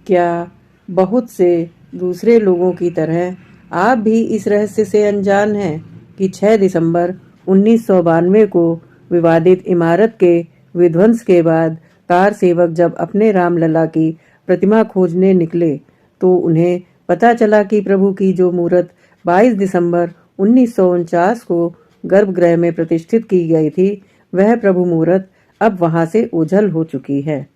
क्या बहुत से दूसरे लोगों की तरह आप भी इस रहस्य से अनजान हैं कि 6 दिसंबर 1992 को विवादित इमारत के विध्वंस के बाद कार सेवक जब अपने रामलला की प्रतिमा खोजने निकले तो उन्हें पता चला कि प्रभु की जो मूर्त 22 दिसंबर 1949 को गर्भगृह में प्रतिष्ठित की गई थी, वह प्रभु मूर्त अब वहां से ओझल हो चुकी है।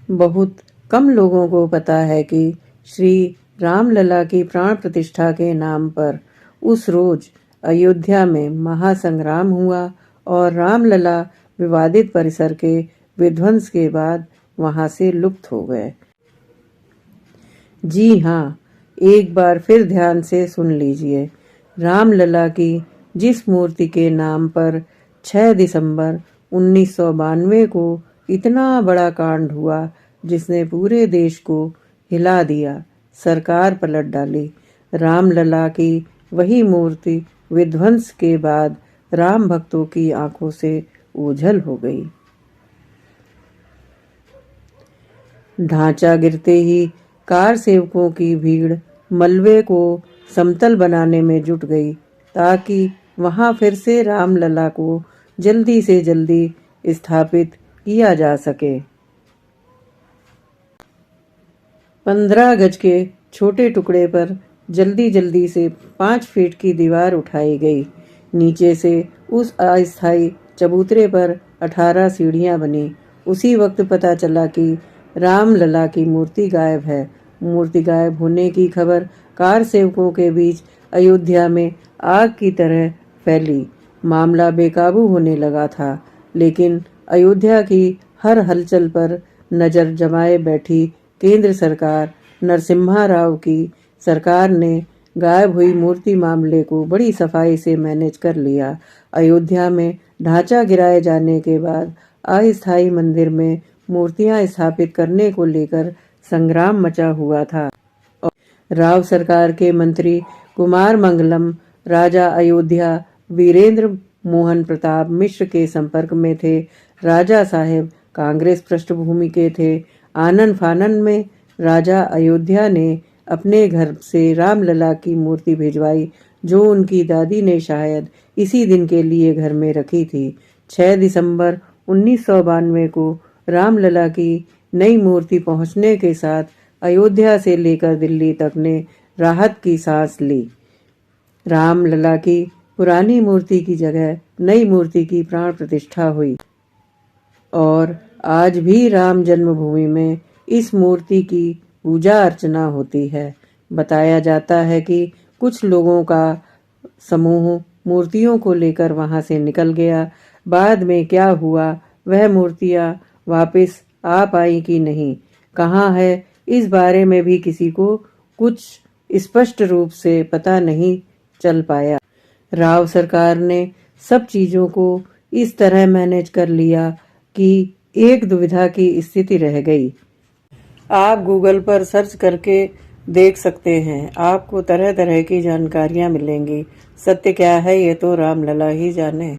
बहुत कम लोगों को पता है कि श्री रामलला की प्राण प्रतिष्ठा के नाम पर उस रोज अयोध्या में महासंग्राम हुआ और रामलला विवादित परिसर के विध्वंस के बाद वहां से लुप्त हो गए। जी हाँ, एक बार फिर ध्यान से सुन लीजिए। रामलला की जिस मूर्ति के नाम पर 6 दिसंबर 1992 को इतना बड़ा कांड हुआ जिसने पूरे देश को हिला दिया, सरकार पलट डाली, रामलला की वही मूर्ति विध्वंस के बाद राम भक्तों की आंखों से ओझल हो गई। ढांचा गिरते ही कार सेवकों की भीड़ मलबे को समतल बनाने में जुट गई ताकि वहां फिर से रामलला को जल्दी से जल्दी स्थापित किया जा सके। 15 गज के छोटे टुकड़े पर जल्दी जल्दी से 5 फीट की दीवार उठाई गई। नीचे से उस अस्थायी चबूतरे पर 18 सीढ़ियां बनी। उसी वक्त पता चला कि रामलला की मूर्ति गायब है। मूर्ति गायब होने की खबर कार सेवकों के बीच अयोध्या में आग की तरह फैली। मामला बेकाबू होने लगा था, लेकिन अयोध्या की हर हलचल पर नजर जमाए बैठी केंद्र सरकार, नरसिम्हा राव की सरकार ने गायब हुई मूर्ति मामले को बड़ी सफाई से मैनेज कर लिया। अयोध्या में ढांचा गिराए जाने के बाद अस्थायी मंदिर में मूर्तियां स्थापित करने को लेकर संग्राम मचा हुआ था। राव सरकार के मंत्री कुमार मंगलम राजा अयोध्या वीरेंद्र मोहन प्रताप मिश्र के संपर्क में थे। राजा साहेब कांग्रेस पृष्ठभूमि के थे। आनन फानन में राजा अयोध्या ने अपने घर से रामलला की मूर्ति भिजवाई, जो उनकी दादी ने शायद इसी दिन के लिए घर में रखी थी। 6 दिसंबर 1992 को रामलला की नई मूर्ति पहुंचने के साथ अयोध्या से लेकर दिल्ली तक ने राहत की सांस ली। रामलला की पुरानी मूर्ति की जगह नई मूर्ति की प्राण प्रतिष्ठा हुई और आज भी राम जन्मभूमि में इस मूर्ति की पूजा अर्चना होती है। बताया जाता है कि कुछ लोगों का समूह मूर्तियों को लेकर वहां से निकल गया। बाद में क्या हुआ, वह मूर्तियां वापस आ पाई कि नहीं, कहाँ है, इस बारे में भी किसी को कुछ स्पष्ट रूप से पता नहीं चल पाया। राव सरकार ने सब चीजों को इस तरह मैनेज कर लिया कि एक दुविधा की स्थिति रह गई। आप गूगल पर सर्च करके देख सकते हैं, आपको तरह तरह की जानकारियां मिलेंगी। सत्य क्या है ये तो रामलला ही जाने।